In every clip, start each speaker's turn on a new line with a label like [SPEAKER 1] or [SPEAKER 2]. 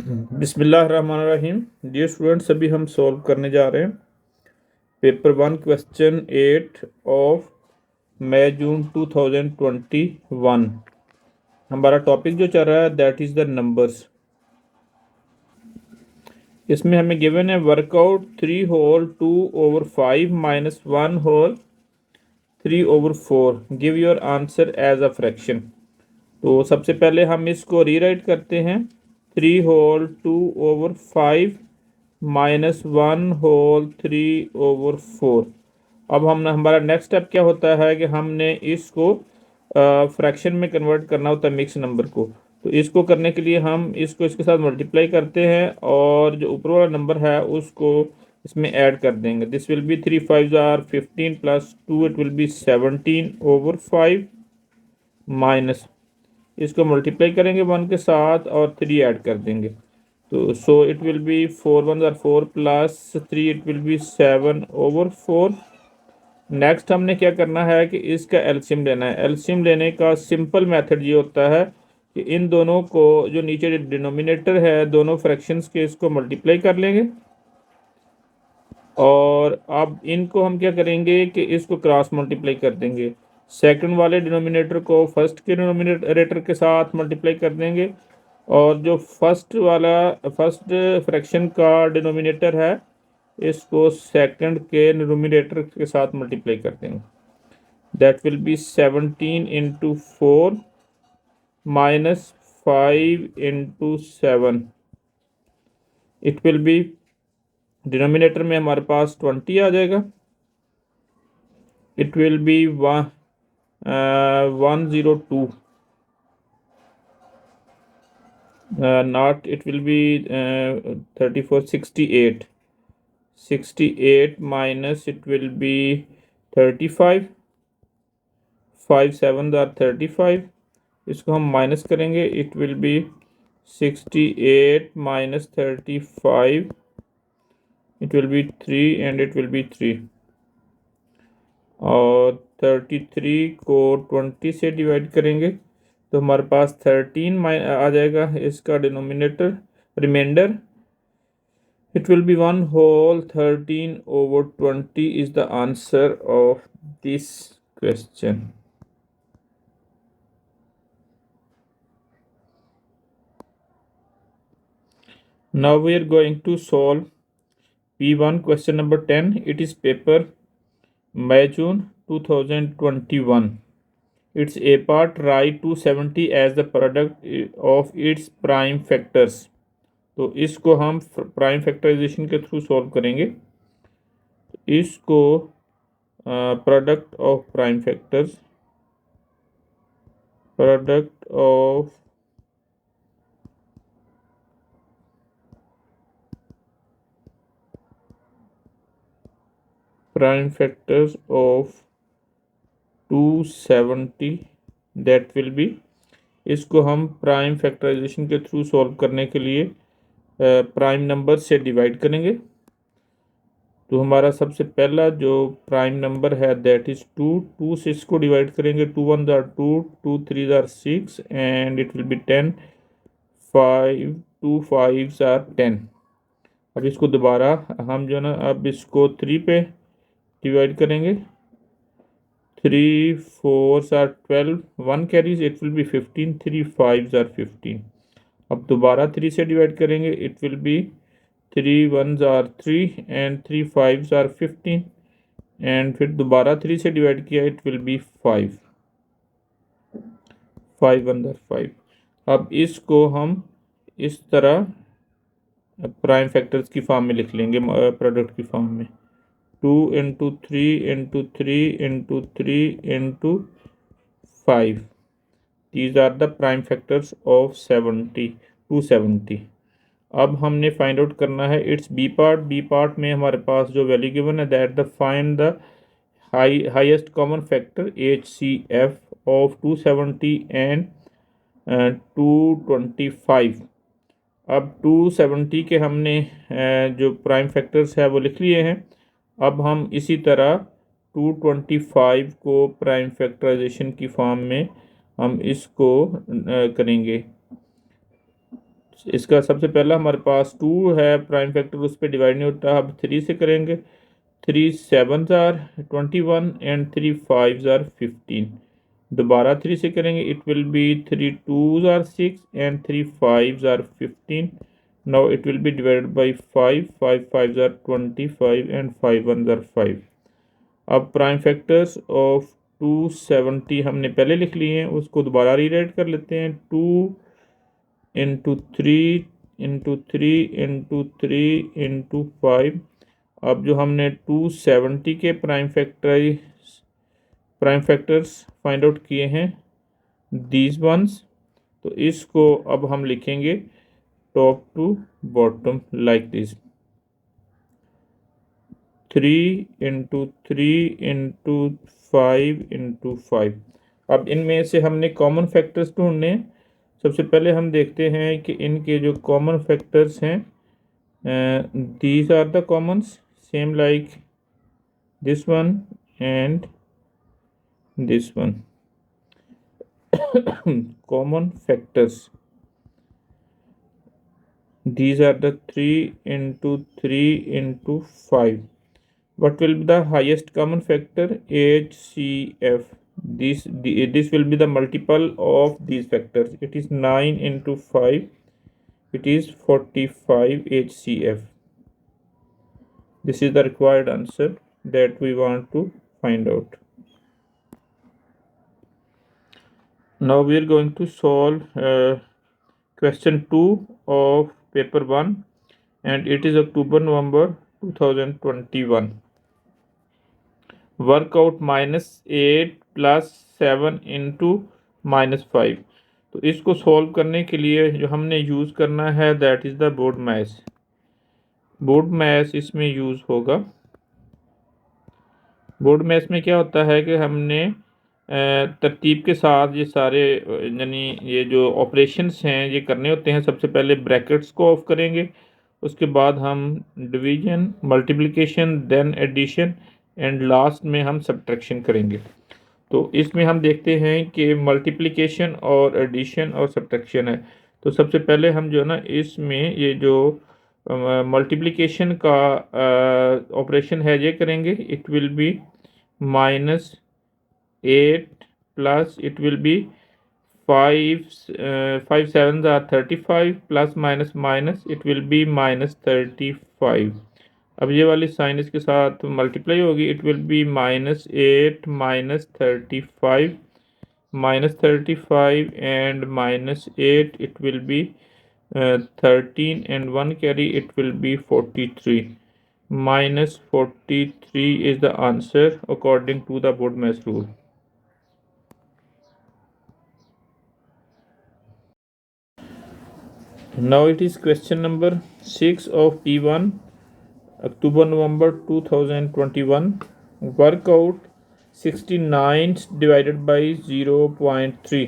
[SPEAKER 1] बिस्मिल्लाहिर्रहमानिर्रहीम। Dear students, अभी हम सॉल्व करने जा रहे हैं पेपर 1 क्वेश्चन 8 ऑफ मई जून 2021। हमारा टॉपिक जो चल रहा है दैट इज़ द नंबर्स। इसमें हमें गिवन है work out 3 whole 2/5 minus 1 whole 3/4। Give your answer as a fraction. तो सबसे पहले हम इसको रीराइट करते हैं 3 होल 2/5 माइनस 1 होल 3/4। अब हम हमारा नेक्स्ट स्टेप क्या होता है कि हमने इसको फ्रैक्शन में कन्वर्ट करना होता है, मिक्स नंबर को। तो इसको करने के लिए हम इसको इसके साथ मल्टीप्लाई करते हैं और जो ऊपर वाला नंबर है उसको इसमें ऐड कर देंगे। This will be 3 5 are 15 plus 2 it will be 17/5 minus इसको मल्टीप्लाई करेंगे 1 के साथ और 3 ऐड कर देंगे। तो so it will be 4 1 are 4 plus 3 it will be 7/4। Next हमने क्या करना है कि इसका एलसीएम लेना है। एलसीएम लेने का सिंपल मेथड ये होता है कि इन दोनों को जो नीचे डिनोमिनेटर है दोनों फ्रैक्शंस के इसको मल्टीप्लाई कर लेंगे और अब इनको हम क्या करेंगे कि इसको क्रॉस मल्टीप्लाई कर देंगे। सेकंड वाले डिनोमिनेटर को फर्स्ट के डिनोमिनेटर के साथ मल्टीप्लाई कर देंगे और जो फर्स्ट फ्रैक्शन का डिनोमिनेटर है इसको सेकंड के डिनोमिनेटर के साथ मल्टीप्लाई कर देंगे। That will be 17 into 4 minus 5 into 7। It will B denominator में हमारे पास 20 आ जाएगा। It will B 102 not it will be 34 68 minus it will be 35 5 7 are 35। इसको हम माइनस करेंगे it will B 68 minus 35 it will be 3 and it will be 3 और 33 को 20 से divide करेंगे तो हमारे पास 13 आ जाएगा इसका denominator reminder. It will be 1 whole 13/20 is the answer of this question. Now we are going to solve P1 question number 10. It is paper May June 2021. Its A part, write 270 as the product of its prime factors। तो इसको हम prime factorisation के through solve करेंगे। इसको product of prime factors of 270 that will be. इसको हम prime factorisation के through solve करने के लिए प्राइम नंबर से डिवाइड करेंगे। तो हमारा सबसे पहला जो प्राइम नंबर है दैट इज़ 2 से इसको डिवाइड करेंगे। 2 1 are 2 2 3 are 6 and it will be 10 5 2 5 are 10। अब इसको दोबारा हम जो ना अब इसको 3 पे डिवाइड करेंगे। 3 4 are 12 1 carries it will be 15 3 5 are 15। अब दोबारा 3 से डिवाइड करेंगे it will be 3 1 are 3 and 3 5 are 15 and फिर दोबारा 3 से डिवाइड किया इट विल बी 5 1 आर 5। अब इसको हम इस तरह प्राइम फैक्टर्स की फॉर्म में लिख लेंगे, प्रोडक्ट की फॉर्म में 2 into 3 into 3 into 3 into 5। These are the prime factors of 270। अब हमने फाइंड आउट करना है its b part. B part में हमारे पास जो वैल्यू गिवन है that the find the highest common factor HCF of 270 and 225। अब 270 के हमने जो प्राइम फैक्टर्स है वो लिख लिए हैं। अब हम इसी तरह 225 को प्राइम फैक्टराइजेशन की फॉर्म में हम इसको करेंगे। इसका सबसे पहला हमारे पास 2 है, प्राइम फैक्टर उस पर डिवाइड नहीं होता, अब 3 से करेंगे। 3 7 आर 21 एंड 3 5 आर 15। दोबारा 3 से करेंगे, it will be 3 2 are 6 and 3 5 are 15। Now it will be divided by 5 5 5 are 25 and 5 1 are 5। अब प्राइम फैक्टर्स ऑफ 270 हमने पहले लिख लिए हैं, उसको दोबारा रीराइट कर लेते हैं। 2 इंटू 3 इंटू 3 इंटू 3 इंटू 5। अब जो हमने 270 के प्राइम फैक्टर्स फाइंड आउट किए हैं, दीज वंस, तो इसको अब हम लिखेंगे top to bottom like this. 3 into 3 into 5 into 5। अब इनमें से हमने कॉमन फैक्टर्स ढूंढने हैं। सबसे पहले हम देखते हैं कि इनके जो कॉमन फैक्टर्स हैं, these are the commons, same like this one and this one. Common factors, these are the 3 into 3 into 5. What will be the highest common factor? HCF. This will be the multiple of these factors. It is 9 into 5, it is 45 HCF. This is the required answer that we want to find out. Now we are going to solve question 2 of paper 1, and it is October November 2021. Work out -8 plus 7 into -5। तो इसको solve करने के लिए जो हमने use करना है that is the board math. Board math इसमें यूज़ होगा। बोर्ड मैथ में क्या होता है कि हमने तरतीब के साथ ये सारे यानी ये जो ऑपरेशंस हैं ये करने होते हैं। सबसे पहले ब्रैकेट्स को ऑफ करेंगे, उसके बाद हम division, multiplication, then addition and last में हम सब्ट्रैक्शन करेंगे। तो इसमें हम देखते हैं कि मल्टीप्लिकेशन और एडिशन और सब्ट्रैक्शन है। तो सबसे पहले हम जो है ना इसमें ये जो मल्टीप्लिकेशन का ऑपरेशन है ये करेंगे। It will B -8 plus it will be 5 5 7s are 35 plus minus it will be -35। अब ये वाली साइन इसके साथ मल्टीप्लाई होगी, it will B -8 -35 and -8 it will B 13 and 1 carry it will be 43। -43 is the answer according to the board math rule. Now it is question number 6 of P1, October November 2021. Work out 69 divided by 0.3।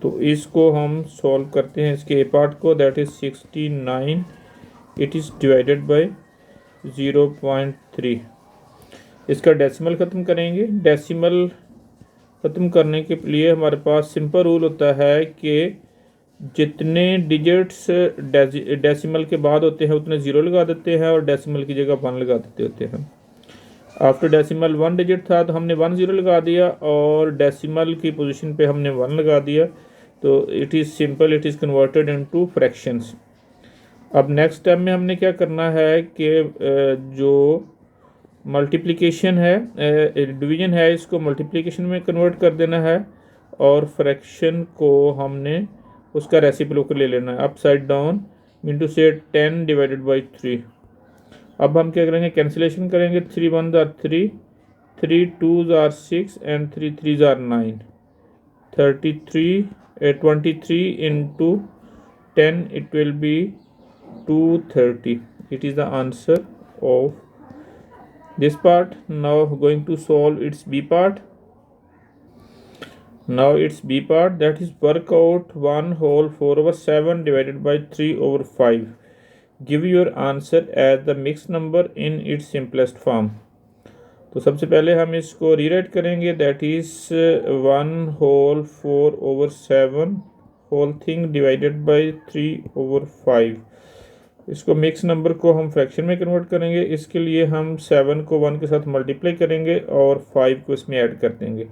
[SPEAKER 1] तो इसको हम solve करते हैं, इसके ए part को, that is 69 it is divided by 0.3। इसका decimal ख़त्म करेंगे। डेसिमल ख़त्म करने के लिए हमारे पास सिंपल रूल होता है कि जितने डिजिट्स डेसिमल के बाद होते हैं उतने ज़ीरो लगा देते हैं और डेसिमल की जगह 1 लगा देते होते हैं। आफ्टर डेसिमल 1 डिजिट था तो हमने 1 0 लगा दिया और डेसिमल की पोजीशन पे हमने 1 लगा दिया। तो it is simple, it is converted into fractions. अब नेक्स्ट स्टेप में हमने क्या करना है कि जो मल्टीप्लिकेशन है, डिवीज़न है, इसको मल्टीप्लिकेशन में कन्वर्ट कर देना है और फ्रैक्शन को हमने उसका रेसिप्रोकल ले लेना है, अपसाइड डाउन, मीन टू से 10 डिवाइडेड बाई 3। अब हम क्या करेंगे, कैंसिलेशन करेंगे। 3 1s are 3, 3 2s are 6 and 3 3s are 9। 23 into 10 it will be 230। It is the answer of this part. Now going to solve its B part. Now its B part, that is work out 1 whole 4/7 divided by 3/5। Give your answer as the mixed number in its simplest form। तो सबसे पहले हम इसको rewrite करेंगे, that is 1 whole 4/7 whole thing divided by 3/5। इसको mix number को हम fraction में कन्वर्ट करेंगे। इसके लिए हम 7 को 1 के साथ मल्टीप्लाई करेंगे और 5 को इसमें ऐड कर देंगे।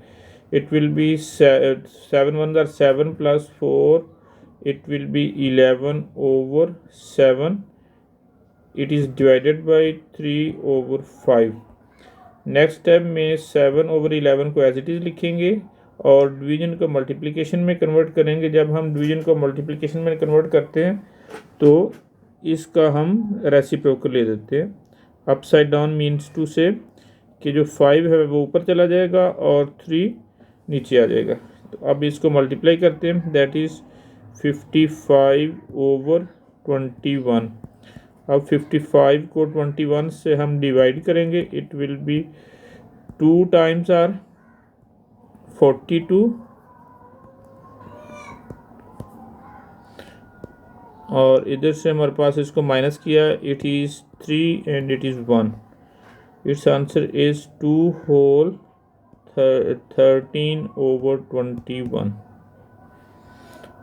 [SPEAKER 1] It will be 7 1 are 7 plus 4, it will be 11/7। It is divided by 3/5। Next step में 7/11 को एज इट इज़ लिखेंगे और डिवीजन को मल्टीप्लिकेशन में कन्वर्ट करेंगे। जब हम डिवीजन को मल्टीप्लिकेशन में कन्वर्ट करते हैं तो इसका हम रेसिप्रोकल ले देते हैं। अपसाइड डाउन मीन्स टू से कि जो 5 है वो ऊपर चला जाएगा और 3 नीचे आ जाएगा। तो अब इसको मल्टीप्लाई करते हैं, दैट इज़ 55/21। अब 55 को 21 से हम डिवाइड करेंगे, it will be 2 times are 42 और इधर से हमारे पास इसको माइनस किया, it is 3 and it is 1। Its answer is 2 whole 13/21।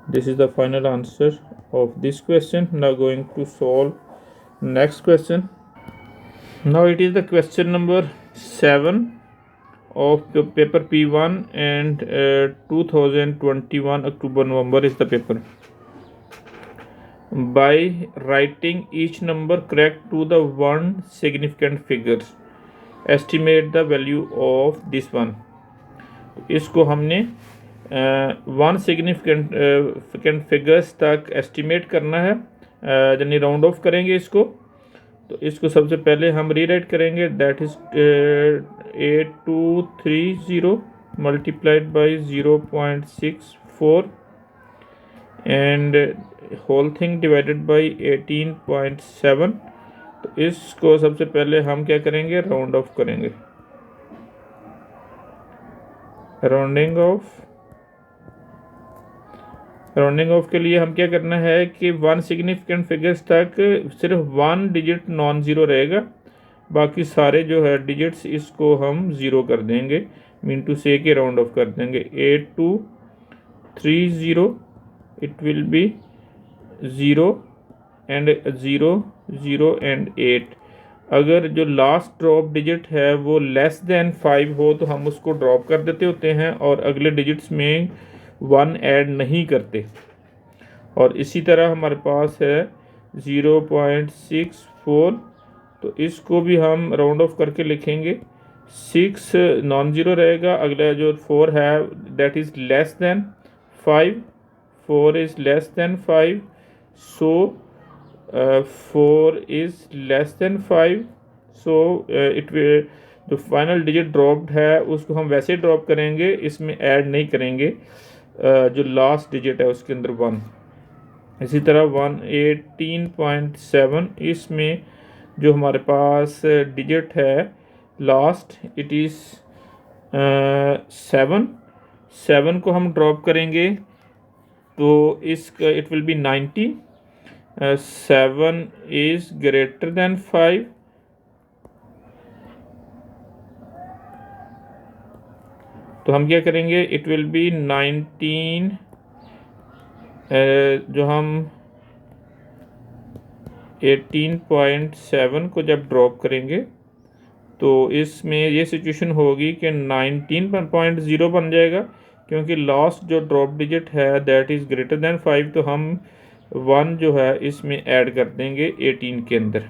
[SPEAKER 1] This is the final answer of this question. Now going to solve next question. Now it is the question number 7 of the paper P1 and 2021 October-November is the paper. By writing each number correct to the one significant figures, estimate the value of this one. इसको हमने one significant figures तक estimate करना है, यानी round off करेंगे इसको। तो इसको सबसे पहले हम रीराइट करेंगे, that is 8230 multiplied by 0.64 and whole thing divided by 18.7। तो इसको सबसे पहले हम क्या करेंगे, राउंड ऑफ करेंगे। राउंडिंग ऑफ के लिए हम क्या करना है कि वन सिग्निफिकेंट फिगर्स तक सिर्फ 1 डिजिट नॉन ज़ीरो रहेगा, बाकी सारे जो है डिजिट्स इसको हम ज़ीरो कर देंगे, मीन टू से के राउंड ऑफ कर देंगे। 8230 it will B 0 and 0 0 and 8। अगर जो लास्ट ड्रॉप डिजिट है वो लेस देन 5 हो तो हम उसको ड्रॉप कर देते होते हैं और अगले डिजिट्स में 1 ऐड नहीं करते। और इसी तरह हमारे पास है 0.64, तो इसको भी हम राउंड ऑफ करके लिखेंगे। 6 नॉन ज़ीरो रहेगा, अगला जो 4 है that is less than 5, 4 is less than 5, so 4 is less than 5, so it will जो फाइनल डिजिट ड्रॉप्ड है उसको हम वैसे ड्रॉप करेंगे, इसमें ऐड नहीं करेंगे जो लास्ट डिजिट है उसके अंदर 1। इसी तरह 118.7 इसमें जो हमारे पास डिजिट है लास्ट इट इज़ 7 को हम ड्रॉप करेंगे तो इसका it will B 90। 7 is greater than 5, तो हम क्या करेंगे, इट विल बी 19। जो हम 18.7 को जब ड्रॉप करेंगे तो इसमें ये सिचुएशन होगी कि 19.0 बन जाएगा, क्योंकि लास्ट जो ड्रॉप डिजिट है दैट इज़ ग्रेटर देन 5, तो हम 1 जो है इसमें ऐड कर देंगे 18 के अंदर।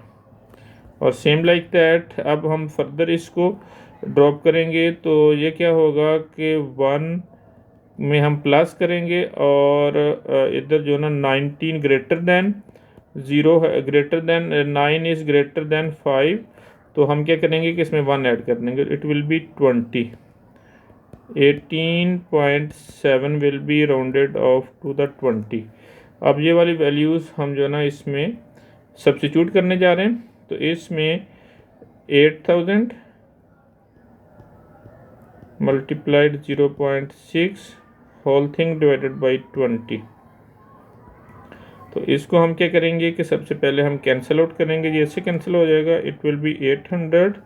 [SPEAKER 1] और सेम लाइक दैट अब हम फर्दर इसको ड्रॉप करेंगे तो ये क्या होगा कि 1 में हम प्लस करेंगे और इधर जो ना 19 ग्रेटर देन 0 है, greater than 9 is greater than 5, तो हम क्या करेंगे कि इसमें 1 ऐड कर देंगे, it will be 20। 18.7 will be rounded off to the 20। अब ये वाली वैल्यूज़ हम जो ना इसमें सब्स्टिट्यूट करने जा रहे हैं, तो इसमें 8000 multiplied 0.6 whole thing divided by 20। तो इसको हम क्या करेंगे कि सबसे पहले हम कैंसिल आउट करेंगे, जैसे कैंसिल हो जाएगा it will B 800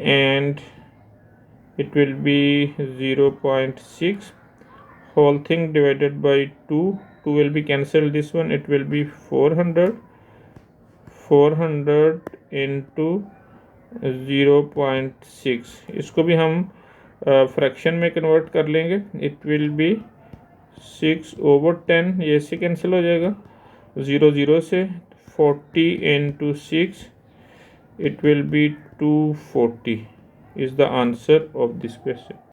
[SPEAKER 1] and it will B 0.6 whole thing divided by 2. 2 will be cancelled, this one it will be 400 into 0.6. इसको भी हम फ्रैक्शन में कन्वर्ट कर लेंगे. It will B 6/10. ये इससे कैंसिल हो जाएगा 0 से. 40 into 6, it will be 240 is the answer of this question.